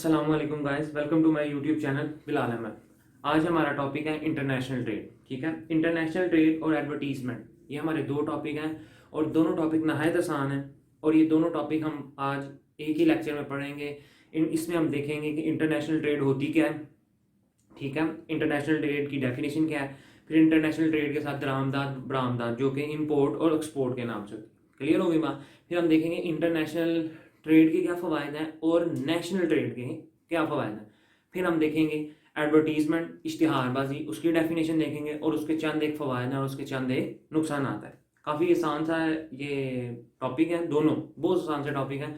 अस्सलाम वालेकुम guys, welcome to my YouTube channel Bilal Ahmad. आज हमारा टॉपिक है इंटरनेशनल ट्रेड। ठीक है, इंटरनेशनल ट्रेड और एडवर्टीजमेंट, ये हमारे दो टॉपिक हैं और दोनों टॉपिक नहायत आसान हैं और ये दोनों टॉपिक हम आज एक ही लेक्चर में पढ़ेंगे। इसमें हम देखेंगे कि इंटरनेशनल ट्रेड होती क्या है, ठीक है, इंटरनेशनल ट्रेड की डेफिनेशन क्या है, फिर इंटरनेशनल ट्रेड के साथ दरामदाद बरामदाद जो कि इंपोर्ट और एक्सपोर्ट के नाम से क्लियर होगी बात। फिर हम देखेंगे इंटरनेशनल ट्रेड के क्या फ़वायद हैं और नेशनल ट्रेड के क्या फ़वायद हैं। फिर हम देखेंगे एडवर्टीजमेंट, इश्तिहारबाजी, उसकी डेफिनेशन देखेंगे और उसके चंद एक फ़वायद हैं और उसके चंद एक नुकसान आता है। काफ़ी आसान सा ये टॉपिक है, दोनों बहुत आसान से टॉपिक हैं,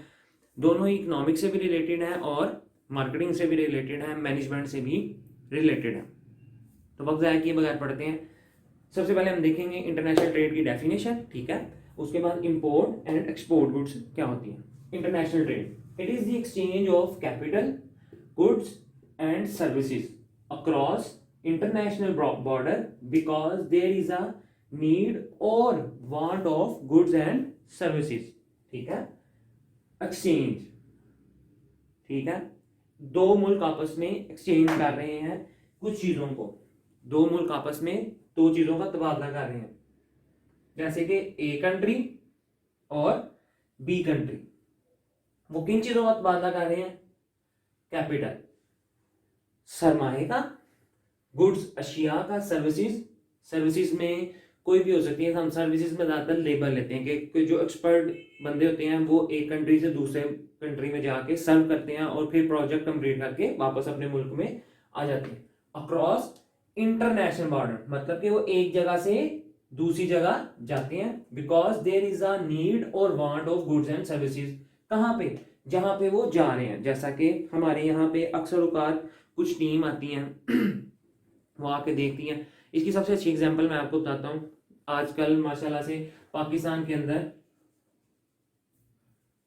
दोनों ही इकनॉमिक्स से भी रिलेटेड है और मार्केटिंग से भी रिलेटेड है, मैनेजमेंट से भी रिलेटेड है। तो वक्त ज़ाया किए बगैर पढ़ते हैं। सबसे पहले हम देखेंगे इंटरनेशनल ट्रेड की डेफिनेशन, ठीक है, उसके बाद इंपोर्ट एंड एक्सपोर्ट गुड्स क्या होती हैं। International trade, it is the exchange of capital, goods and services across international border because there is a need or want of goods and services. ठीक है, एक्सचेंज, ठीक है, दो मुल्क आपस में एक्सचेंज कर रहे हैं कुछ चीज़ों को, दो मुल्क आपस में दो चीज़ों का तबादला कर रहे हैं, जैसे कि ए कंट्री और बी कंट्री। वो किन चीज़ों का तबादला कर रहे हैं? कैपिटल, सरमाए का, गुड्स अशिया का, सर्विसेज, सर्विसेज में कोई भी हो सकती है। हम सर्विसेज में ज़्यादातर लेबर लेते हैं कि जो एक्सपर्ट बंदे होते हैं वो एक कंट्री से दूसरे कंट्री में जाके सर्व करते हैं और फिर प्रोजेक्ट कंप्लीट करके वापस अपने मुल्क में आ जाते हैं। अक्रॉस इंटरनेशनल बॉर्डर मतलब कि वो एक जगह से दूसरी जगह जाते हैं because there is a need or want of goods and services. कहाँ पे? जहाँ पे वो जा रहे हैं। जैसा कि हमारे यहाँ पे अक्सर औकात कुछ टीम आती हैं वो आके देखती हैं। इसकी सबसे अच्छी एग्जांपल मैं आपको बताता हूँ। आजकल माशाल्लाह से पाकिस्तान के अंदर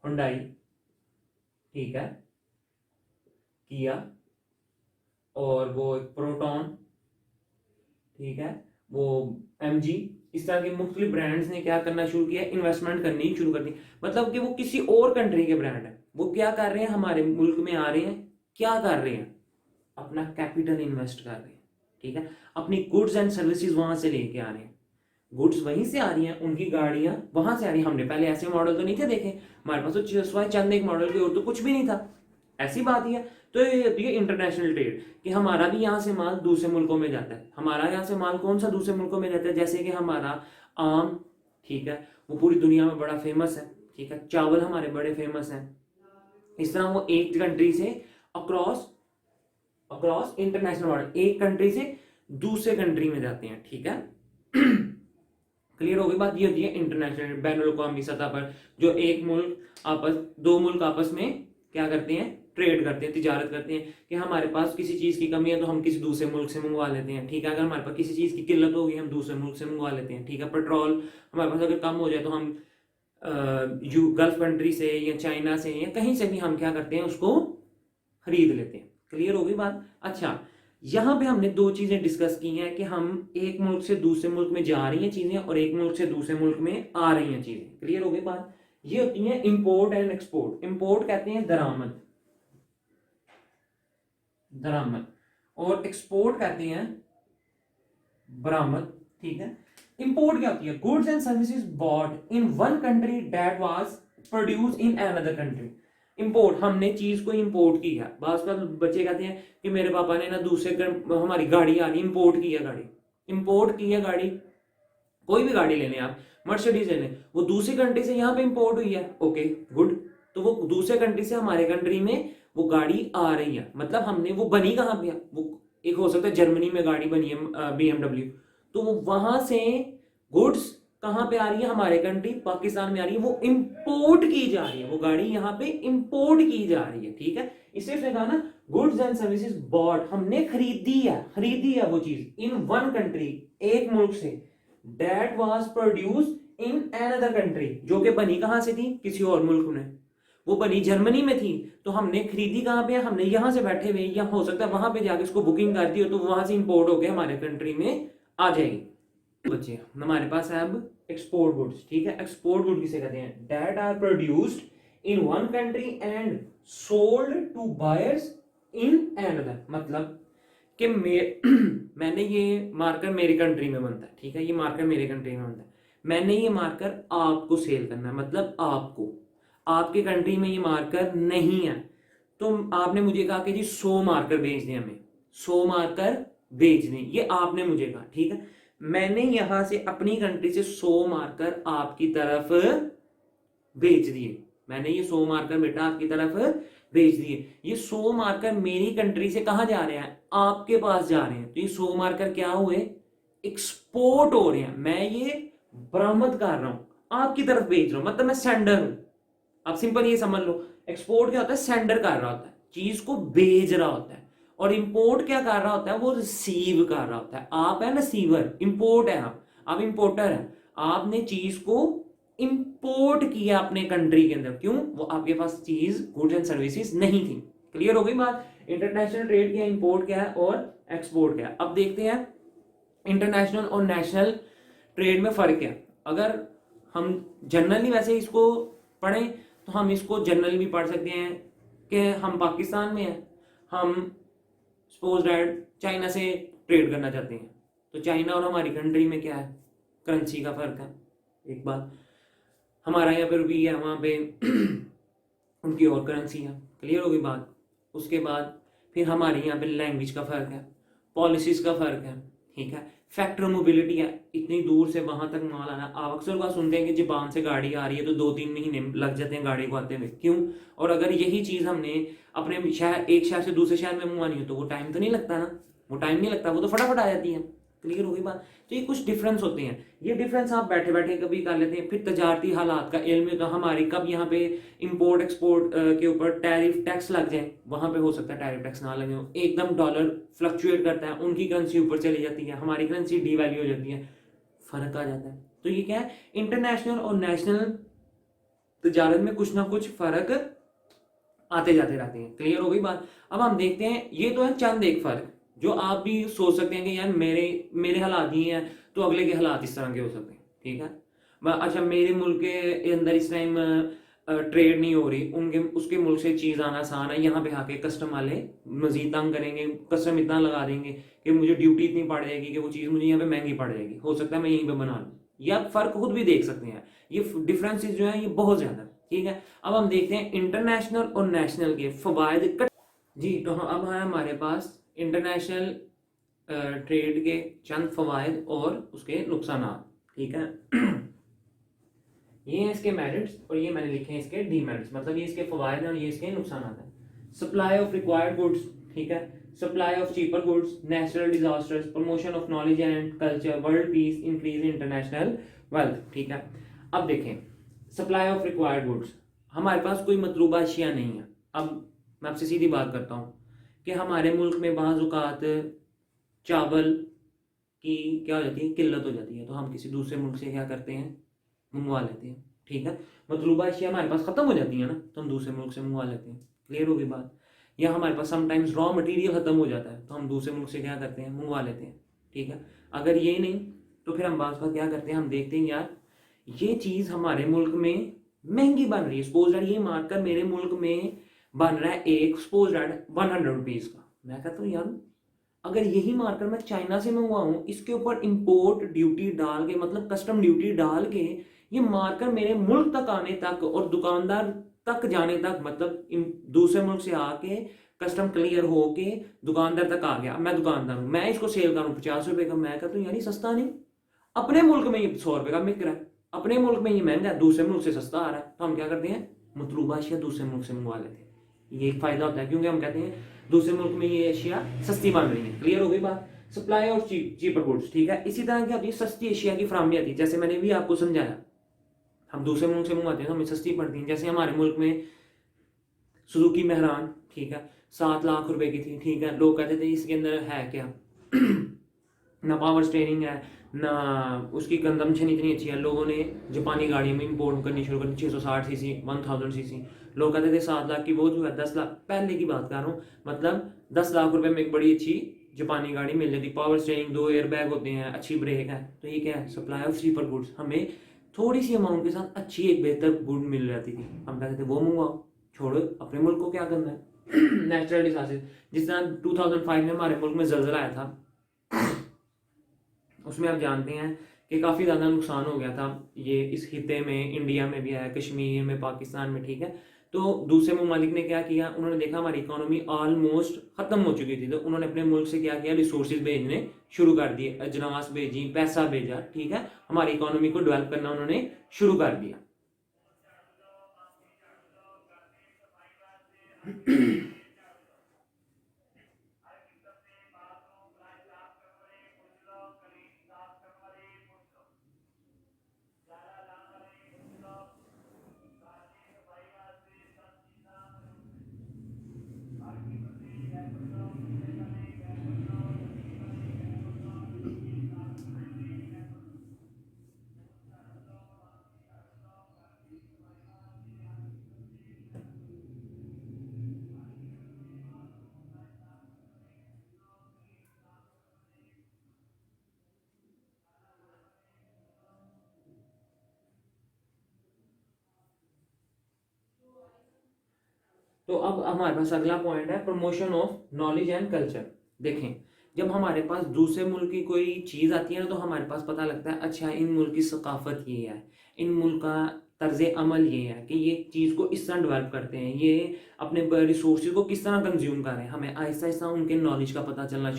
हुंडई, ठीक है, किया और वो प्रोटॉन, ठीक है, वो एमजी, इस तरह के मुख्तलिफ ब्रांड्स ने क्या करना शुरू किया, इन्वेस्टमेंट करनी शुरू कर दी। मतलब कि वो किसी और कंट्री के ब्रांड है, वो क्या कर रहे हैं, हमारे मुल्क में आ रहे हैं, क्या कर रहे हैं, अपना कैपिटल इन्वेस्ट कर रहे हैं, ठीक है, अपनी गुड्स एंड सर्विसेज वहां से लेके आ रहे हैं, गुड्स वहीं से आ रही हैं, उनकी गाड़ियां वहां से आ रही हैं। हमने पहले ऐसे मॉडल तो नहीं थे देखे, हमारे पास तो सिवाय चंद एक मॉडल के और तो कुछ भी नहीं था, ऐसी बात ही है। तो ये होती है इंटरनेशनल ट्रेड कि हमारा भी यहाँ से माल दूसरे मुल्कों में जाता है। हमारा यहाँ से माल कौन सा दूसरे मुल्कों में जाता है? जैसे कि हमारा आम, ठीक है, वो पूरी दुनिया में बड़ा फेमस है, ठीक है, चावल हमारे बड़े फेमस हैं। इस तरह वो एक कंट्री से अक्रॉस अक्रॉस इंटरनेशनल बॉर्डर एक कंट्री से दूसरे कंट्री में जाते हैं, ठीक है। क्लियर हो गई बात। ये होती है इंटरनेशनल, बैनुल अक़वामी सतह पर जो एक मुल्क दो मुल्क आपस में क्या करते हैं, ट्रेड करते हैं, तिजारत करते हैं कि हमारे पास किसी चीज़ की कमी है तो हम किसी दूसरे मुल्क से मंगवा लेते हैं, ठीक है। अगर हमारे पास किसी चीज़ की किल्लत होगी हम दूसरे मुल्क से मंगवा लेते हैं, ठीक है। पेट्रोल हमारे पास अगर कम हो जाए तो हम गल्फ कंट्री से या चाइना से या कहीं से भी हम क्या करते हैं, उसको खरीद लेते हैं। क्लियर हो गई बात। अच्छा, यहाँ पे हमने दो चीजें डिस्कस की हैं कि हम एक मुल्क से दूसरे मुल्क में जा रही हैं चीजें और एक मुल्क से दूसरे मुल्क में आ रही हैं चीजें। क्लियर हो गई बात। ये होती हैं इंपोर्ट एंड एक्सपोर्ट। इंपोर्ट कहते हैं दरामद, दरामद, और एक्सपोर्ट कहते हैं बरामद, ठीक है। इंपोर्ट क्या होती है? Goods and services bought in one country that was produce in another country. Import, हमने चीज को इंपोर्ट किया। बात का बच्चे कहते हैं कि मेरे पापा ने ना दूसरे हमारी गाड़ी आ रही, इंपोर्ट की है गाड़ी, इंपोर्ट की है गाड़ी, कोई भी गाड़ी ले लें आप, मर्सिडीज ले लें, वो दूसरी कंट्री से यहाँ पे इंपोर्ट हुई है, ओके गुड। तो वो दूसरे कंट्री से हमारे कंट्री में वो गाड़ी आ रही है, मतलब हमने वो बनी कहाँ पे है, वो एक हो सकता है जर्मनी में गाड़ी बनी है BMW, तो वो वहां से गुड्स कहां पे आ रही है, हमारे कंट्री पाकिस्तान में आ रही है, वो इंपोर्ट की जा रही है, वो गाड़ी यहाँ पे इंपोर्ट की जा रही है, ठीक है। इससे उसने कहा ना गुड्स एंड सर्विसेज बॉट, हमने खरीदी है वो चीज इन वन कंट्री, एक मुल्क से, that was produce in another country, जो कि बनी कहां से थी, किसी और मुल्क में, वो बनी जर्मनी में थी, तो हमने खरीदी कहां पे, हमने यहां से बैठे हुए, या हो सकता है वहां पे जाके उसको बुकिंग कर दी हो तो वहां से इंपोर्ट होकर हमारे कंट्री में आ जाएगी। बच्चे हमारे पास है अब एक्सपोर्ट गुड्स, ठीक है। एक्सपोर्ट गुड किसे कहते हैं? That are produced in one country and sold to buyers in another. मतलब कि मैंने ये मार्कर मेरी कंट्री में बनता है, ठीक है, ये मार्कर मेरी कंट्री में बनता है, मैंने ये मार्कर आपको सेल करना है, मतलब आपको, आपके कंट्री में ये मार्कर नहीं है, तो आपने मुझे कहा कि जी 100 मार्कर भेज दें, हमें 100 मार्कर भेज दें, ये आपने मुझे कहा, ठीक है। मैंने यहां से अपनी कंट्री से 100 मार्कर आपकी तरफ भेज दिए, मैंने ये 100 मार्कर बेटा आपकी तरफ भेज दिए। ये 100 मार्कर मेरी कंट्री से कहां जा रहे हैं, आपके पास जा रहे हैं। तो ये 100 मार्कर क्या हुए, एक्सपोर्ट हो रहे हैं, मैं ये बरामद कर रहा हूं, आपकी तरफ भेज रहा हूं, मतलब मैं सेंडर हूं। आप सिंपल ये समझ लो, एक्सपोर्ट क्या होता है, सेंडर कर रहा होता है, चीज को भेज रहा होता है, और इंपोर्ट क्या कर रहा होता है, वो रिसीव कर रहा होता है। आप है रिसीवर, इंपोर्ट है आप इंपोर्टर है, आपने चीज को इंपोर्ट किया अपने कंट्री के अंदर, क्यों, वो आपके पास चीज गुड्स एंड सर्विसेज नहीं थी। क्लियर हो गई बात। इंटरनेशनल ट्रेड क्या है, इंपोर्ट क्या है और एक्सपोर्ट क्या है। अब देखते हैं इंटरनेशनल और नेशनल ट्रेड में फर्क है। अगर हम जनरली वैसे इसको पढ़ें तो हम इसको जनरली भी पढ़ सकते हैं कि हम पाकिस्तान में हैं, हम सपोज दैट चाइना से ट्रेड करना चाहते हैं, तो चाइना और हमारी कंट्री में क्या है, करेंसी का फर्क है। एक बात, हमारा यहाँ पे रुपी है, वहाँ पे उनकी और करेंसी है। क्लियर होगी बात। उसके बाद फिर हमारे यहाँ पे लैंग्वेज का फर्क है, पॉलिसीज का फर्क है, ठीक है, फैक्टर मोबिलिटी है, इतनी दूर से वहां तक माल आना। आप अक्सर बात सुनते हैं कि जापान से गाड़ी आ रही है तो 2-3 महीने लग जाते हैं गाड़ी को आते हुए, क्यों, और अगर यही चीज हमने अपने शहर, एक शहर से दूसरे शहर में मंगवानी हो तो वो टाइम तो नहीं लगता ना, वो टाइम नहीं लगता, वो तो फटाफट आ जाती है। क्लियर हो गई बात। तो ये कुछ डिफरेंस होते हैं, ये डिफरेंस आप बैठे बैठे कभी कर लेते हैं। फिर तजारती हालात का इल्म, तो हमारी कब यहाँ पे इंपोर्ट एक्सपोर्ट के ऊपर टैरिफ टैक्स लग जाए, वहां पे हो सकता है टैरिफ टैक्स ना लगे हो, एकदम डॉलर फ्लक्चुएट करता है, उनकी करेंसी ऊपर चली जाती है, हमारी करेंसी डीवैल्यू हो जाती है, फर्क आ जाता है। तो ये क्या है, इंटरनेशनल और नेशनल तजारत में कुछ ना कुछ फर्क आते जाते रहते हैं। क्लियर हो गई बात। अब हम देखते हैं, ये तो है चंद एक फर्क जो आप भी सोच सकते हैं कि यार मेरे हालात ही हैं तो अगले के हालात इस तरह के हो सकते हैं, ठीक है। अच्छा, मेरे मुल्क के अंदर इस टाइम ट्रेड नहीं हो रही, उनके उसके मुल्क से चीज़ आना आसान है, यहाँ पे आके कस्टम वाले मजीद तंग करेंगे, कस्टम इतना लगा देंगे कि मुझे ड्यूटी इतनी पड़ जाएगी कि वो चीज़ मुझे यहाँ पे महंगी पड़ जाएगी, हो सकता है मैं यहीं पे बना लूँ। ये आप फर्क खुद भी देख सकते हैं, ये डिफरेंसेस जो है ये बहुत ज़्यादा, ठीक है। अब हम देखते हैं इंटरनेशनल और नेशनल के फवायद जी। तो अब है हमारे पास इंटरनेशनल ट्रेड के चंद फवायद और उसके नुकसान, ठीक है। ये हैं इसके मेरिट्स और ये मैंने लिखे हैं इसके डीमेरिट्स, मतलब ये इसके फवायद हैं और ये इसके नुकसान हैं। सप्लाई ऑफ रिक्वायर्ड गुड्स, ठीक है, supply of cheaper goods, natural disasters, promotion of knowledge and culture, world peace, increase international wealth, ठीक है। अब देखें, सप्लाई ऑफ रिक्वायर्ड गुड्स, हमारे पास कोई मतलूबा अशिया नहीं है। अब मैं आपसे सीधी बात करता हूँ कि हमारे मुल्क में बाज़ औक़ात चावल की क्या हो जाती है, किल्लत हो जाती है, तो हम किसी दूसरे मुल्क से क्या करते हैं, मंगवा लेते हैं, ठीक है। मतलूबा अशिया हमारे पास ख़त्म हो जाती है ना, तो हम दूसरे मुल्क से मंगवा लेते हैं। क्लियर होगी बात। या हमारे पास समटाइम्स रॉ मटेरियल ख़त्म हो जाता है तो हम दूसरे मुल्क से क्या करते हैं, मंगवा लेते हैं, ठीक है। अगर ये नहीं तो फिर हम बात का क्या करते हैं, हम देखते हैं यार ये चीज़ हमारे मुल्क में महंगी बन रही है। सपोज दैट ये मार्कर मेरे मुल्क में बन रहा है एक सपोज दैट 100 रुपीज़ का, मैं कहता हूँ यार अगर यही मार्कर मैं चाइना से मंगवाऊँ, इसके ऊपर इंपोर्ट ड्यूटी डाल के, मतलब कस्टम ड्यूटी डाल के, ये मार्कर मेरे मुल्क तक आने तक और दुकानदार तक जाने तक, मतलब दूसरे मुल्क से आके कस्टम क्लियर होके दुकानदार तक आ गया, मैं दुकानदार हूँ, मैं इसको सेल करूँ 50 रुपए का, मैं कहता हूँ यानी सस्ता नहीं, अपने मुल्क में ये 100 रुपए का बिक रहा है, अपने मुल्क में ये महंगा है, दूसरे मुल्क से सस्ता आ रहा है, तो हम क्या करते हैं, मतलूबा अशिया दूसरे मुल्क से मंगवा लेते हैं। ये एक फायदा होता है, क्योंकि हम कहते हैं दूसरे मुल्क में ये अशिया सस्ती बन रही है। क्लियर हो गई बात। सप्लाई और चीपर गुड्स, ठीक है। इसी तरह क्या होती है, सस्ती अशिया की फराहमी आती है, जैसे मैंने भी आपको समझाया, हम दूसरे मुल्क से मंगवाते हैं तो हमें सस्ती पड़ती है। जैसे हमारे मुल्क में सुजुकी मेहरान, ठीक है, 7 लाख रुपए की थी, ठीक है, लोग कहते थे इसके अंदर है क्या ना पावर स्टीयरिंग है, ना उसकी कंजम्पशन इतनी अच्छी है। लोगों ने जापानी गाड़ियों में इंपोर्ट करनी शुरू कर 660 सीसी, 1000 सीसी, लोग कहते थे 7 लाख की, वो जो है 10 लाख, पहले की बात कर रहा हूँ, मतलब 10 लाख रुपए में एक बड़ी अच्छी जापानी गाड़ी मिल जाती, पावर स्टीयरिंग, 2 एयर बैग होते हैं, अच्छी ब्रेक है। तो ये क्या है, सप्लाई ऑफ चीपर गुड्स, हमें थोड़ी सी अमाउंट के साथ अच्छी एक बेहतर गुड मिल जाती थी, हम कहते थे वो मंगवाओ, छोड़ो अपने मुल्क को क्या करना है। नेचुरल डिजास्टर, जिस तरह 2005 में हमारे मुल्क में जलजला आया था, उसमें आप जानते हैं कि काफ़ी ज़्यादा नुकसान हो गया था। ये इस खिते में, इंडिया में भी आया, कश्मीर में, पाकिस्तान में, ठीक है। तो दूसरे ममालिक ने क्या किया, उन्होंने देखा हमारी इकोनॉमी ऑलमोस्ट ख़त्म हो चुकी थी, तो उन्होंने अपने मुल्क से क्या किया, रिसोर्सेज भेजने शुरू कर दिए, अजनास भेजी, पैसा भेजा, ठीक है, हमारी इकोनॉमी को डेवलप करना उन्होंने शुरू कर दिया। तो अब हमारे पास अगला पॉइंट है promotion of knowledge and culture. देखें, जब हमारे पास दूसरे मुल्क की कोई चीज़ आती है ना, तो हमारे पास पता लगता है अच्छा इन मुल्क की सकाफत ये है, इन मुल्क का तर्ज अमल ये है कि ये चीज़ को इस तरह डेवलप करते हैं, ये अपने रिसोर्सेज को किस तरह कंज्यूम कर रहे हैं। हमें आहिस्ता आहिस्ता उनके नॉलेज का पता चलना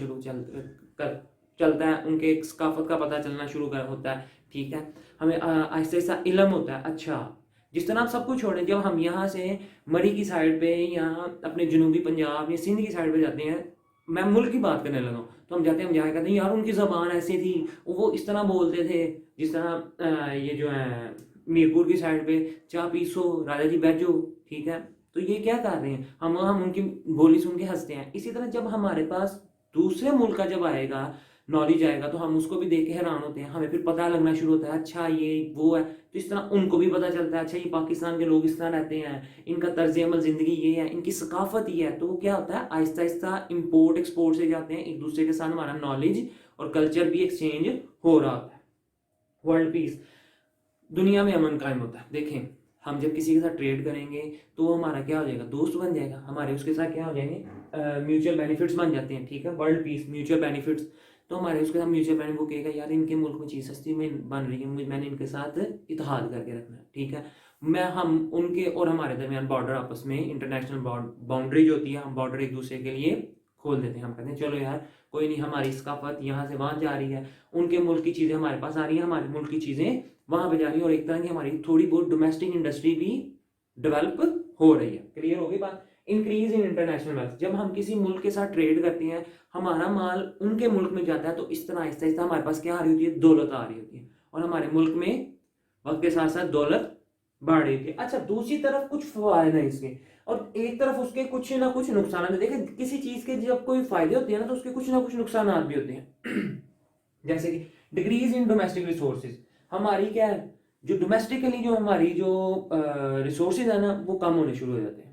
चलता है, उनके सकाफत का पता चलना शुरू कर होता है, ठीक है। हमें आहिस्ता आहिस्ता इल्म होता है। अच्छा, जिस तरह आप सब कुछ छोड़ें, जब हम यहाँ से मरी की साइड पे या अपने जनूबी पंजाब या सिंध की साइड पे जाते हैं, मैं मुल्क की बात करने लगा हूँ, तो हम जाते हैं, हम जाया कहते हैं यार उनकी ज़बान ऐसी थी, वो इस तरह बोलते थे, जिस तरह ये जो है मीरपुर की साइड पे चाह पीसो राजा जी बैठो, ठीक है। तो ये क्या कर रहे हैं, हम उनकी बोली सुन के हंसते हैं। इसी तरह जब हमारे पास दूसरे मुल्क का जब आएगा, नॉलेज आएगा, तो हम उसको भी देख के हैरान होते हैं, हमें फिर पता लगना शुरू होता है अच्छा ये वो है। तो इस तरह उनको भी पता चलता है अच्छा ये पाकिस्तान के लोग इस तरह रहते हैं, इनका तर्ज अमल ज़िंदगी ये है, इनकी सकाफत ये है। तो वो क्या होता है, आहिस्ता आहिस्ता इम्पोर्ट एक्सपोर्ट से जाते हैं, एक दूसरे के साथ हमारा नॉलेज और कल्चर भी एक्सचेंज हो रहा होता है। वर्ल्ड पीस, दुनिया में अमन कायम होता है। देखें, हम जब किसी के साथ ट्रेड करेंगे तो हमारा क्या हो जाएगा, दोस्त बन जाएगा, हमारे उसके साथ क्या हो जाएंगे, म्यूचुअल बेनिफिट्स बन जाते हैं, ठीक है। वर्ल्ड पीस, म्यूचुअल बेनिफिट्स, तो हमारे उसके साथ म्यूचुअल बेनिफिट, वो कहेगा यार इनके मुल्क में चीज़ सस्ती में बन रही है, मैंने इनके साथ इतिहाद करके रखना है, ठीक है। हम उनके और हमारे दरमियान बॉर्डर आपस में, इंटरनेशनल बाउंड्री जो होती है, हम बॉर्डर एक दूसरे के लिए खोल देते हैं। हम कहते हैं चलो यार कोई नहीं, हमारी सकाफत यहाँ से वहाँ जा रही है, उनके मुल्क की चीज़ें हमारे पास आ रही है, हमारे मुल्क की चीज़ें वहाँ पे जा रही है, और एक तरह की हमारी थोड़ी बहुत डोमेस्टिक इंडस्ट्री भी डेवलप हो रही है। क्लियर होगी बात। इंक्रीज इन इंटरनेशनल वेल्थ, जब हम किसी मुल्क के साथ ट्रेड करते हैं, हमारा माल उनके मुल्क में जाता है, तो इस तरह आहिस्ता आहिस्ता हमारे पास क्या आ रही होती है, दौलत आ रही होती है, और हमारे मुल्क में वक्त के साथ साथ दौलत बढ़ रही थी। अच्छा, दूसरी तरफ कुछ फायदे हैं इसके, और एक तरफ उसके कुछ ना कुछ नुकसान है। देखिए, किसी चीज के जब कोई फायदे होते हैं ना, तो उसके कुछ ना कुछ नुकसान भी होते हैं। जैसे कि डिक्रीज इन डोमेस्टिक रिसोर्सेज, हमारी क्या है, जो डोमेस्टिकली जो हमारी जो रिसोर्सेज है ना, वो कम होने शुरू हो जाते हैं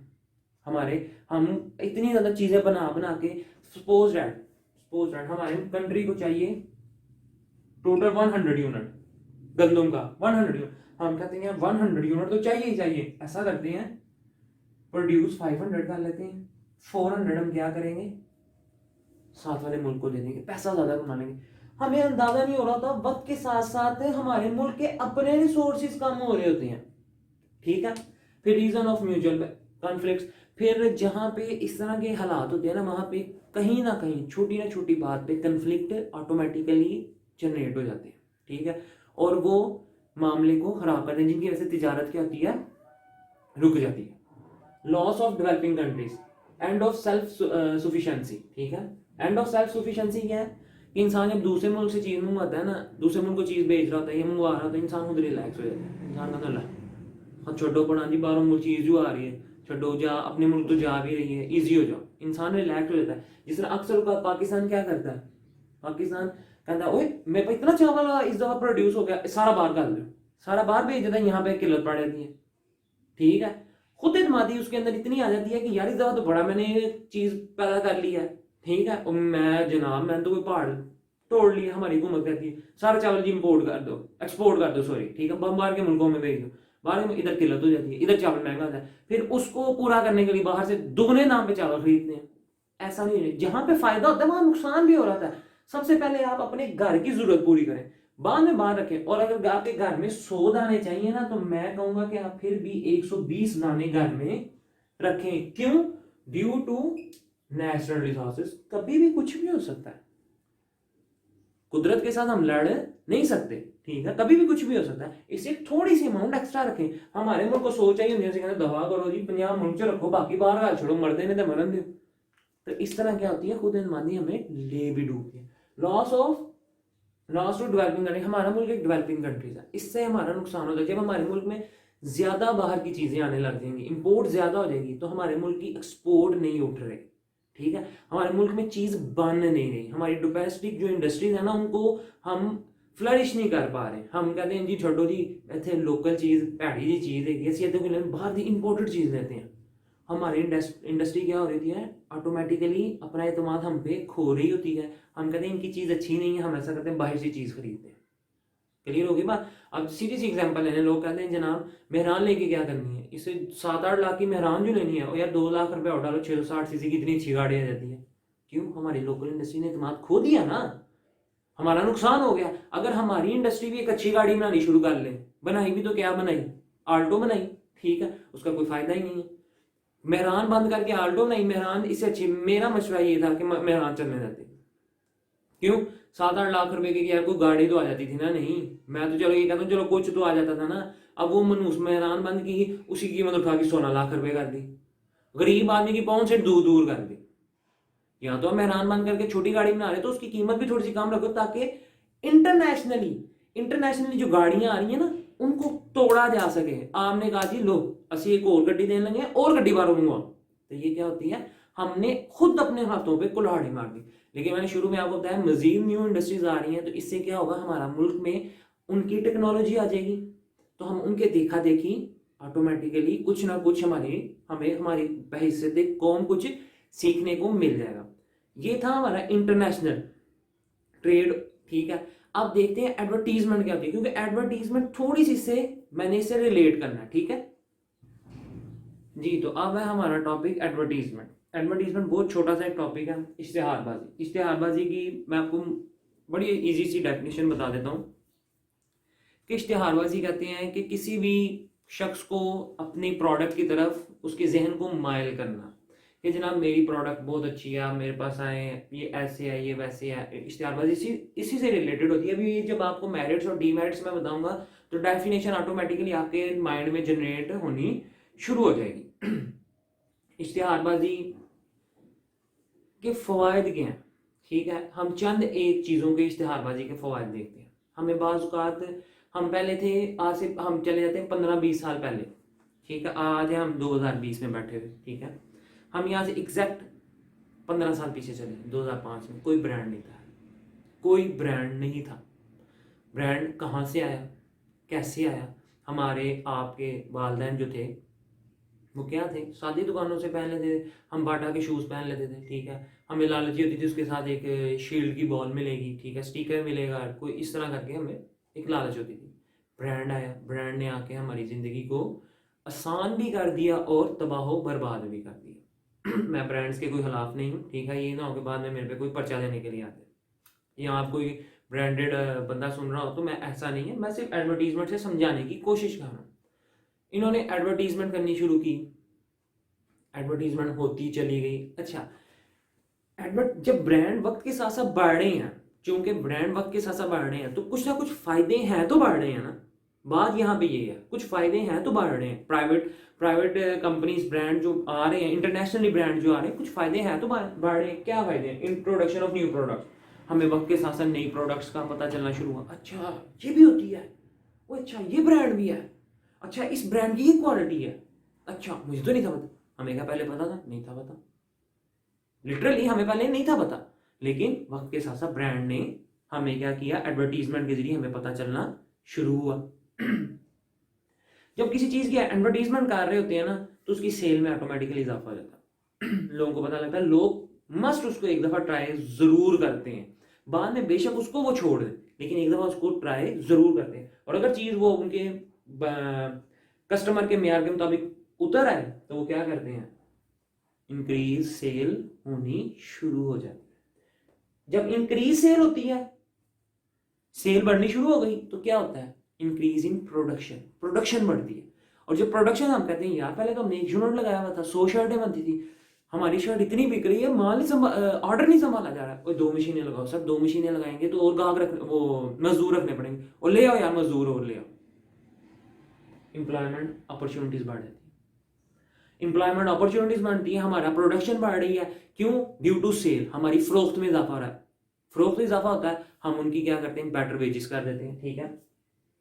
हमारे। हम इतनी ज्यादा चीजें बना बना के, सपोज दैट हमारे कंट्री को चाहिए टोटल 100 यूनिट गंदम का, 100 यूनिट, हम कहते हैं 100 यूनिट तो चाहिए ही चाहिए, ऐसा करते हैं प्रोड्यूस 500 कर लेते हैं, 400 हम क्या करेंगे, साथ वाले मुल्क को दे देंगे, पैसा ज्यादा कमा लेंगे। हमें अंदाजा नहीं हो रहा था वक्त के साथ साथ हमारे मुल्क के अपने रिसोर्सेज कम हो रहे होते हैं, ठीक है। फिर रीजन ऑफ म्यूचुअल कॉन्फ्लिक्ट्स, फिर जहां पे इस तरह के हालात होते हैं ना, वहां पे कहीं ना कहीं छोटी ना छोटी बात पे कन्फ्लिक्ट ऑटोमेटिकली जनरेट हो जाते हैं, ठीक है, और वो मामले को खराब करते हैं, जिनकी वजह से तिजारत क्या होती है, रुक जाती है। Loss of developing countries, end of self sufficiency, ठीक है। एंड ऑफ सेल्फ सुफिशिएंसी क्या है कि इंसान जब दूसरे मुल्क से चीज़ मंगवाता है ना, दूसरे मुल्क को चीज़ भेज रहा होता है या मंगवा रहा होता है, इंसान खुद रिलैक्स हो जाता है, इंसान कहता है हाँ छोड़ो पड़ा जी, बाहरों मुल्क चीज़ जो आ रही है, छोड़ो जा, अपने मुल्क तो जा भी रही है, ईजी हो जाओ, इंसान रिलैक्स हो जाता है। जिस तरह अक्सर पाकिस्तान क्या करता है, पाकिस्तान कहता है ओए मेरे पास इतना चावल इस दफा प्रोड्यूस हो गया, सारा बाहर कर दो, सारा बाहर भेज देता है, यहाँ पे किल्लत पड़ जाती है, ठीक है। खुद एतमादी उसके अंदर इतनी आ जाती है कि यार इस दफा तो बड़ा मैंने चीज पैदा कर ली है, ठीक है, और मैं जनाब मैंने तो कोई पहाड़ तोड़ लिए, हमारी हुकूमत कहती है सारा चावल जी इंपोर्ट कर दो, एक्सपोर्ट कर दो, सॉरी, ठीक है, बाहर के मुल्कों में भेज दो, बाहर में इधर किल्लत हो जाती है, इधर चावल महंगा आता है, फिर उसको पूरा करने के लिए बाहर से दुगने दाम पे चावल खरीदते हैं। ऐसा नहीं है, जहां पे फायदा होता है वहां नुकसान भी हो रहा था। सबसे पहले आप अपने घर की जरूरत पूरी करें, बाद में बाहर रखें। और अगर आपके घर में 100 दाने चाहिए ना, तो मैं कहूंगा कि आप फिर भी 120 दाने घर में रखें। क्यों? ड्यू टू नेचुरल रिसोर्सेज, कभी भी कुछ भी हो सकता है, कुदरत के साथ हम लड़ नहीं सकते, ठीक है, कभी भी कुछ भी हो सकता है, इससे थोड़ी सी अमाउंट एक्स्ट्रा रखें। हमारे मुल्क को सोच आई होती है, दवा करो जी, 50 मुल्क च रखो, बाकी बाहर हाल छोड़ो, मरदे ने तो मरन दो। तो इस तरह क्या होती है, खुद इनमानी हमें ले भी डूबती है। लॉस टू डेवलपिंग कंट्री, हमारा मुल्क एक डेवलपिंग कंट्री है, इससे हमारा नुकसान होता है। जब हमारे मुल्क में ज्यादा बाहर की चीजें आने लग जाएंगी, इंपोर्ट ज्यादा हो जाएगी, तो हमारे मुल्क की एक्सपोर्ट नहीं उठ रही, ठीक है, हमारे मुल्क में चीज बन नहीं रही, हमारी डोमेस्टिक जो इंडस्ट्रीज है ना, उनको हम फ्लरिश नहीं कर पा रहे। हम कहते हैं जी छोड़ो जी, इतने लोकल चीज भैड़ी जी चीज है, ऐसी बाहर की इंपोर्टेड चीज लेते हैं। हमारी इंडस्ट्री क्या हो रही है, ऑटोमेटिकली अपना एतमाद हम पे खो रही होती है। हम कहते हैं इनकी चीज अच्छी नहीं है, हम ऐसा करते हैं बाहर से चीज खरीदते हैं। क्लियर होगी बात? अब सीधी सी एग्जांपल लेने, लोग कहते हैं जनाब मेहरान लेके क्या करनी है, इसे 7-8 लाख की मेहरान जो लेनी है, और यार 2 लाख रुपए और डालो, 660 सीसी की इतनी अच्छी गाड़ी आ जाती है। क्यों? हमारी लोकल इंडस्ट्री ने एतमाद खो दिया ना, हमारा नुकसान हो गया। अगर हमारी इंडस्ट्री भी एक अच्छी गाड़ी बनानी शुरू कर ले, बनाई भी तो क्या बनाई, आल्टो बनाई, ठीक है, उसका कोई फायदा ही नहीं है। मेहरान बंद करके आल्टो बनाई, मेहरान इससे अच्छी, मेरा मशवरा ये था कि मेहरान चलने देते। क्यों? 7-8 लाख रुपए की यार कोई गाड़ी तो आ जाती थी ना, नहीं, मैं तो चलो ये कहता हूँ चलो कुछ तो आ जाता था ना। अब वो मनूस मेहरान बंद की, उसी कीमत उठा के 16 लाख रुपए कर दी, गरीब आदमी की पहुंच से दूर दूर कर दी। यहाँ तो मेहरान बंद करके छोटी गाड़ी बना रहे, तो उसकी कीमत भी थोड़ी सी कम रखो, ताकि इंटरनेशनली जो गाड़ियां आ रही है ना, उनको तोड़ा जा सके। आपने कहा जी लो असि एक और गड्डी देने लगे, और गड्डी बारो मंगवा, तो ये क्या होती है, हमने खुद अपने हाथों पे कुल्हाड़ी मार दी। लेकिन मैंने शुरू में आपको बताया मजीद न्यू इंडस्ट्रीज आ रही हैं, तो इससे क्या होगा, हमारा मुल्क में उनकी टेक्नोलॉजी आ जाएगी, तो हम उनके देखा देखी ऑटोमेटिकली कुछ ना कुछ हमें हमारी बहैसियत कौम कुछ सीखने को मिल जाएगा। ये था हमारा इंटरनेशनल ट्रेड, ठीक है। अब देखते हैं एडवर्टीजमेंट क्या होती है, क्योंकि एडवर्टीजमेंट थोड़ी सी से मैंने इसे रिलेट करना है, ठीक है जी। तो अब है हमारा टॉपिक एडवर्टीजमेंट। एडवर्टीजमेंट बहुत छोटा सा एक टॉपिक है, इश्तिहारबाजी की मैं आपको बड़ी इजी सी डेफिनेशन बता देता हूँ कि इश्तिहारबाजी कहते हैं कि किसी भी शख्स को अपनी प्रोडक्ट की तरफ उसके जहन को मायल करना, कि जनाब मेरी प्रोडक्ट बहुत अच्छी है, मेरे पास आए, ये ऐसे है, ये वैसे है। इश्तिहारबाजी इसी से रिलेटेड होती है। अभी ये जब आपको मेरिट्स और डीमेरिट्स में बताऊंगा, तो डेफिनेशन ऑटोमेटिकली आपके माइंड में जनरेट होनी शुरू हो जाएगी। इश्तिहारबाजी के फवायद क्या हैं, ठीक है, हम चंद एक चीज़ों के इश्तिहारबाजी के फवायद देखते हैं। हमें बाज़ औक़ात हम पहले थे, आज से हम चले जाते हैं 15-20 साल पहले, ठीक है, आज हम 2020 में बैठे हुए, ठीक है, हम यहाँ से एग्जैक्ट 15 साल पीछे चले, 2005 में कोई ब्रांड नहीं था, कोई ब्रांड नहीं था। ब्रांड कहाँ से आया, कैसे आया? हमारे आपके वालिदैन जो थे वो क्या थे, सादी दुकानों से पहन लेते थे, हम बाटा के शूज़ पहन लेते थे, ठीक है, हमें लालची होती थी उसके साथ एक शील्ड की बॉल मिलेगी, ठीक है, स्टिकर मिलेगा, कोई इस तरह करके हमें एक लालच होती थी। ब्रांड आया, ब्रांड ने आके हमारी ज़िंदगी को आसान भी कर दिया और तबाह बर्बाद भी कर दिया। मैं ब्रांड्स के कोई खिलाफ नहीं हूँ, ठीक है, ये ना हो कि बाद में मेरे पे कोई पर्चा देने के लिए आते या आप कोई ब्रांडेड बंदा सुन रहा हो, तो मैं ऐसा नहीं है, मैं सिर्फ एडवर्टीजमेंट से समझाने की कोशिश कर रहा हूँ। इन्होंने एडवर्टीजमेंट करनी शुरू की, एडवर्टीजमेंट होती चली गई। अच्छा, जब ब्रांड वक्त के साथ साथ बढ़ रहे हैं, क्योंकि ब्रांड वक्त के साथ साथ बढ़ रहे हैं, तो कुछ ना कुछ फायदे हैं तो बढ़ रहे हैं ना। बात यहाँ पे ये है, कुछ फायदे हैं तो बढ़ रहे हैं। प्राइवेट कंपनीज ब्रांड जो आ रहे हैं, इंटरनेशनली ब्रांड जो आ रहे हैं, कुछ फायदे हैं तो बढ़ रहे हैं। क्या फायदे हैं? इंट्रोडक्शन ऑफ न्यू प्रोडक्ट, हमें वक्त के साथ साथ नई प्रोडक्ट्स का पता चलना शुरू हुआ। अच्छा ये भी होती है, वो अच्छा ये ब्रांड भी है, अच्छा इस ब्रांड की ये क्वालिटी है, अच्छा मुझे तो नहीं था पता। हमें क्या पहले पता था? नहीं था पता, लिटरली हमें पहले नहीं था पता। लेकिन वक्त के साथ साथ ब्रांड ने हमें क्या किया, एडवर्टीजमेंट के जरिए हमें पता चलना शुरू हुआ। जब किसी चीज की एडवर्टीजमेंट कर रहे होते हैं ना, तो उसकी सेल में ऑटोमेटिकली इजाफा हो जाता है। लोगों को पता लगता है, लोग मस्ट उसको एक दफा ट्राई जरूर करते हैं। बाद में बेशक उसको वो छोड़ दें, लेकिन एक दफ़ा उसको ट्राई ज़रूर करते हैं। और अगर चीज़ वो उनके कस्टमर के मेयार के मुताबिक उतर आए तो वो क्या करते हैं, इंक्रीज सेल होनी शुरू हो जाती है। जब इंक्रीज सेल होती है, सेल बढ़नी शुरू हो गई, तो क्या होता है, इंक्रीज इन प्रोडक्शन, प्रोडक्शन बढ़ती है। और जो प्रोडक्शन हम कहते हैं यार पहले तो हमने एक यूनिट लगाया हुआ था, 100 शर्टें बनती थी, हमारी शर्ट इतनी बिक रही है, माल ऑर्डर नहीं संभाला जा रहा है, और 2 मशीनें लगाओ सर, 2 मशीनें लगाएंगे तो और गाहक रखने, वो मजदूर रखने पड़ेंगे, और ले आओ यार मजदूर और ले आओ, एम्प्लॉयमेंट अपॉर्चुनिटीज बढ़ जाती है, एम्प्लॉयमेंट अपॉर्चुनिटीज बढ़ती है, हमारा प्रोडक्शन बढ़ रही है। क्यों? ड्यू टू सेल, हमारी फरोख्त में इजाफा हो रहा है। फरोख्त में इजाफा होता है, हम उनकी क्या करते हैं, बेटर वेजेस कर देते हैं, ठीक है,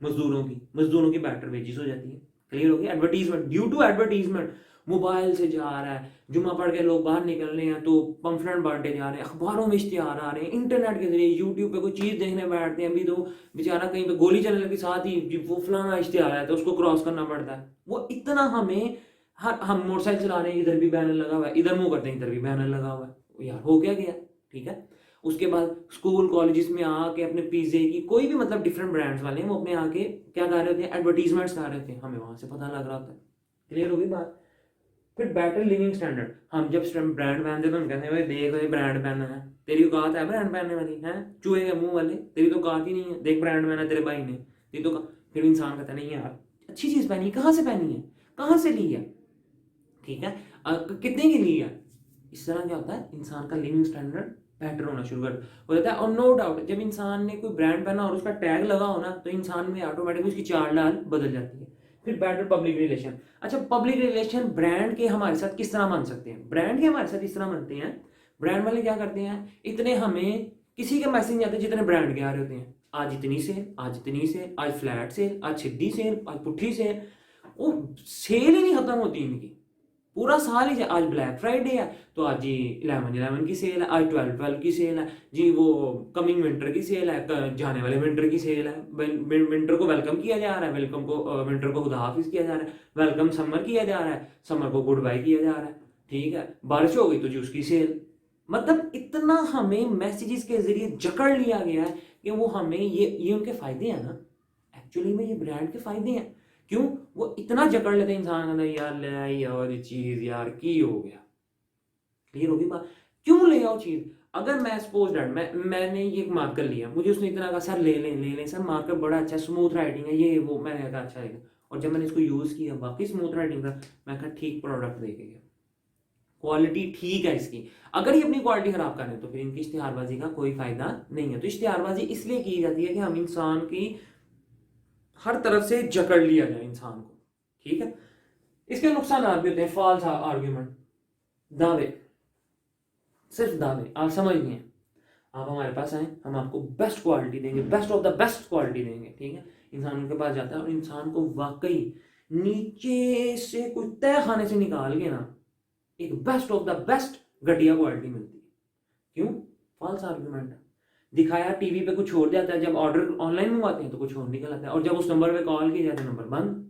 मजदूरों की बेटर वेजेस हो जाती है। क्लियर हो गया? Advertisement, due to advertisement, mobile से जा रहा है, जुम्मा पढ़ के लोग बाहर निकल रहे हैं तो पंफलेट बांटे जा रहे हैं, अखबारों में इश्तिहार आ रहे हैं, इंटरनेट के जरिए यूट्यूब पे कोई चीज़ देखने बैठते हैं, अभी तो बेचारा कहीं पे गोली चलने लगी, साथ ही वो फलाना इश्तिहार है तो उसको क्रॉस करना पड़ता है। वो इतना हमें, हर हम मोटरसाइकिल चला रहे हैं, इधर भी बैनर लगा हुआ है, इधर मुंह करते हैं, इधर भी बैनर लगा हुआ है, यार हो क्या गया, ठीक है। उसके बाद स्कूल कॉलेजेस में आके अपने पिज्जे की, कोई भी मतलब डिफरेंट ब्रांड्स वाले हैं, वो अपने आके क्या कर रहे होते हैं, एडवर्टीजमेंट्स कर रहे होते हैं, हमें वहां से पता लग रहा होता है। क्लियर हो गई बात? फिर बेटर लिविंग स्टैंडर्ड, हम जब ब्रांड पहनते तो हम कहते हैं भाई देख भाई ब्रांड पहनना है, तेरी औकात है ब्रांड पहनने वाली है, चूहे के मुंह वाले, तेरी तो औकात ही नहीं है, देख ब्रांड पहना तेरे भाई ने, तेरी तो फिर इंसान कहता नहीं यार अच्छी चीज़ पहनी, कहाँ से पहनी है, कहाँ से ली है, ठीक है, कितने की ली है। इस तरह क्या होता है, इंसान का लिविंग स्टैंडर्ड बेटर होना शुरू हो जाता है। और नो डाउट जब इंसान ने कोई ब्रांड पहना और उसका टैग लगा हो ना, तो इंसान में ऑटोमेटिकली उसकी चाल डाल बदल जाती है। फिर बेटर पब्लिक रिलेशन, अच्छा पब्लिक रिलेशन ब्रांड के हमारे साथ किस तरह बन सकते हैं, ब्रांड के हमारे साथ इस तरह बनते हैं, ब्रांड वाले क्या करते हैं, इतने हमें किसी के मैसेज नहीं आते जितने ब्रांड के आ रहे होते हैं, आज इतनी सेल, आज इतनी सेल, आज फ्लैट सेल, आज सीधी सेल, आज पुट्ठी सेल, वो सेल ही नहीं खत्म होती इनकी, पूरा साल ही। आज ब्लैक फ्राइडे है तो आज जी 11/11 की सेल है, आज 12/12 की सेल है जी, वो कमिंग विंटर की सेल है, जाने वाले विंटर की सेल है, विंटर को वेलकम किया जा रहा है, वेलकम को विंटर को खुदा हाफिज किया जा रहा है, वेलकम समर किया जा रहा है, समर को गुड बाय किया जा रहा है, ठीक है, बारिश हो गई तो जी उसकी सेल। मतलब इतना हमें मैसेजेस के जरिए जकड़ लिया गया है कि वो हमें ये उनके फायदे हैं ना, एक्चुअली में ये ब्रांड के फायदे हैं। क्यों? वो इतना जकड़ लेते हैं इंसान अंदर, यार ले आई और ये चीज यार की हो गया। क्लियर होगी बात? क्यों ले आओ चीज? अगर मैं सपोज दैट मैंने ये मार्कर लिया, मुझे उसने इतना कहा सर ले लें सर, मार्कर बड़ा अच्छा स्मूथ राइटिंग है, ये वो, मैंने कहा अच्छा रहेगा, और जब मैंने इसको यूज किया बाकी स्मूथ राइटिंग था, मैं कहा ठीक प्रोडक्ट देके गया, क्वालिटी ठीक है इसकी। अगर ये अपनी क्वालिटी खराब करें तो फिर इनकी इश्तिहारबाजी का कोई फायदा नहीं है। तो इश्तिहारबाजी इसलिए की जाती है कि हम इंसान की हर तरफ से जकड़ लिया जाए इंसान को, ठीक है। इसके नुकसान भी होते हैं, फॉल्स आर्ग्यूमेंट, दावे, सिर्फ दावे, आप समझिए, आप हमारे पास आए, हम आपको बेस्ट क्वालिटी देंगे, best of the best quality देंगे, ठीक है। इंसान उनके पास जाता है और इंसान को वाकई नीचे से कोई तय खाने से निकाल के ना एक बेस्ट ऑफ द बेस्ट घटिया क्वालिटी मिलती है। क्यों? फॉल्स आर्ग्यूमेंट, दिखाया टीवी पे कुछ छोड़ जाता है, जब ऑर्डर ऑनलाइन मंगवाते हैं तो कुछ और निकल आता है, और जब उस नंबर पे कॉल की जाती है नंबर बंद।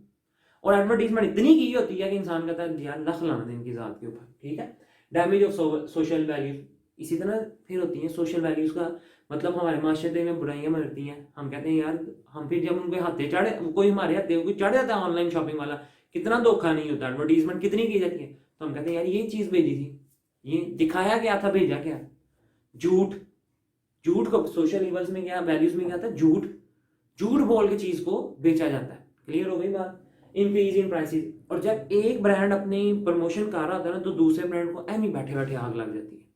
और एडवर्टीजमेंट इतनी की होती है कि इंसान कहता है यार लख लाना दे इनकी ज़ात के ऊपर, ठीक है। डैमेज ऑफ सोशल वैल्यूज, इसी तरह फिर होती है सोशल वैल्यूज का मतलब हमारे माशरे में बुराइयां बढ़ती हैं, हम कहते हैं यार, हम फिर जब उनके हाथे चढ़े, कोई हमारे हाथे कोई चढ़ जाता है ऑनलाइन शॉपिंग वाला, कितना धोखा नहीं होता, एडवर्टीजमेंट कितनी की जाती है, तो हम कहते हैं यार ये चीज़ भेजी थी, ये दिखाया क्या था, भेजा क्या, झूठ, झूठ को सोशल लेवल्स में क्या, वैल्यूज में क्या था, झूठ, झूठ बोल के चीज को बेचा जाता है। क्लियर हो गई बात? इंक्रीज इन प्राइसेस, और जब एक ब्रांड अपनी प्रमोशन कर रहा होता है ना, तो दूसरे ब्रांड को ऐनी बैठे बैठे आग लग जाती है,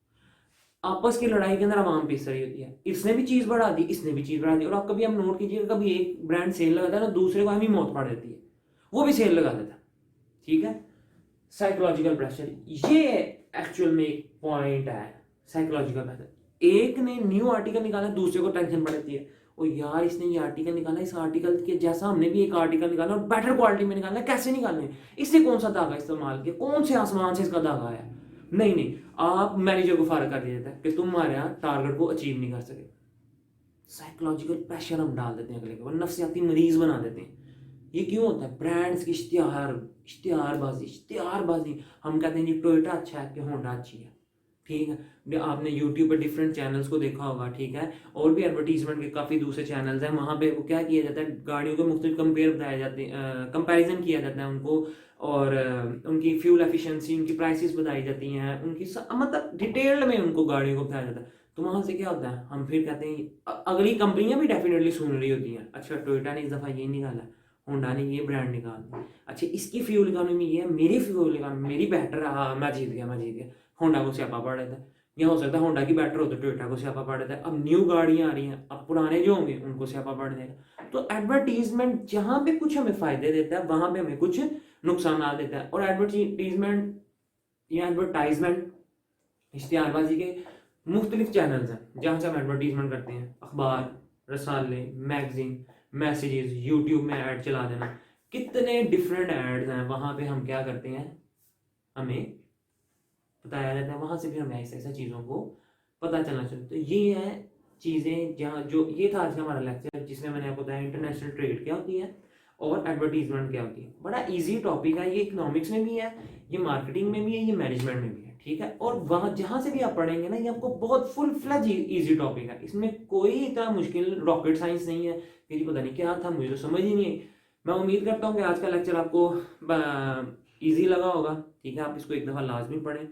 आपस की लड़ाई के अंदर आवाम पिस रही होती है, इसने भी चीज बढ़ा दी, इसने भी चीज बढ़ा दी। और आप कभी हम नोट कीजिएगा, कभी एक ब्रांड सेल लगाता है ना, दूसरे को हमें मौत पड़ जाती है, वो भी सेल लगा देता है, ठीक है। साइकोलॉजिकल प्रेशर, ये एक्चुअल में एक पॉइंट है, साइकोलॉजिकल प्रेशर। एक ने न्यू आर्टिकल निकाला, दूसरे को टेंशन बढ़ती है, ओ यार इसने ये आर्टिकल निकाला, इस आर्टिकल के जैसा हमने भी एक आर्टिकल निकाला और बेटर क्वालिटी में निकालना, कैसे निकालने, इसने कौन सा धागा इस्तेमाल किया, कौन से आसमान से इसका धागा आया। नहीं, आप मैनेजर को फायर कर दिया जाता है कि तुम हमारे यहाँ टारगेट को अचीव नहीं कर सके। साइकोलॉजिकल प्रेशर हम डाल देते हैं अगले के ऊपर, नफ्सियाती मरीज बना देते हैं। ये क्यों होता है? ब्रांड्स की इश्तिहारबाजी। हम कहते हैं जी टोयोटा अच्छा है कि होंडा अच्छी है, ठीक है। आपने यूट्यूब पर डिफरेंट चैनल्स को देखा होगा, ठीक है, और भी एडवर्टीजमेंट के काफ़ी दूसरे चैनल्स हैं, वहाँ पे वो क्या किया जाता है, गाड़ियों के मुख्तलिफ कंपेयर बताए जाते हैं, कंपैरिजन किया जाता है उनको, और उनकी फ्यूल एफिशिएंसी, उनकी प्राइसेस बताई जाती हैं, उनकी मतलब डिटेल्ड में उनको गाड़ियों को बताया जाता है। तो वहाँ से क्या होता है, हम फिर कहते हैं अगली कंपनियां भी डेफिनेटली सुन रही होती हैं, अच्छा टोयोटा ने इस दफ़ा ये निकाला, होंडा ने ये ब्रांड निकाला, अच्छा इसकी फ्यूल इकोनॉमी ये है, मेरी फ्यूल इकोनॉमी मेरी बेटर, हाँ मैं जीत गया, मैं जीत गया। होंडा को स्यापा पड़ रहा था, या हो सकता है होंडा की बेटर हो तो टोयोटा को स्यापा पड़ रहा था। अब न्यू गाड़ियाँ आ रही हैं, अब पुराने जो होंगे उनको स्यापा पड़ जाएगा। तो एडवर्टीजमेंट जहाँ पे कुछ हमें फायदे देता है, वहाँ पे हमें कुछ नुकसान देता है। और एडवर्टीजमेंट या एडवर्टाइजमेंट इश्तिहारबाजी के मुख्तलिफ चैनल्स हैं जहाँ से हम एडवर्टीजमेंट करते हैं, अखबार, रसाले, मैगजीन, मैसेजेस, यूट्यूब में ऐड चला देना, कितने डिफरेंट एड्स हैं, वहाँ पे हम क्या करते हैं, हमें बताया जाता है, वहाँ से भी हमें ऐसे ऐसे चीज़ों को पता चलना चाहिए। तो ये है चीज़ें जहाँ जो ये था आज का हमारा लेक्चर, जिसमें मैंने आपको बताया इंटरनेशनल ट्रेड क्या होती है और एडवर्टीजमेंट क्या होती है। बड़ा इजी टॉपिक है ये, इकोनॉमिक्स में भी है, ये मार्केटिंग में भी है, ये मैनेजमेंट में भी है, ठीक है। और वहाँ जहाँ से भी आप पढ़ेंगे ना, ये आपको बहुत फुल फ्लैज इजी टॉपिक है, इसमें कोई इतना मुश्किल रॉकेट साइंस नहीं है कि जी पता नहीं क्या था, मुझे तो समझ ही नहीं आई। मैं उम्मीद करता हूँ कि आज का लेक्चर आपको ईजी लगा होगा, ठीक है। आप इसको एक दफ़ा लाजमी पढ़ें,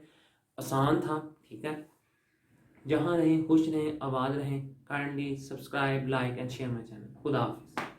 आसान था, ठीक है। जहाँ रहें खुश रहें, आबाद रहें। Kindly subscribe, like and share my channel. खुदा हाफिज़।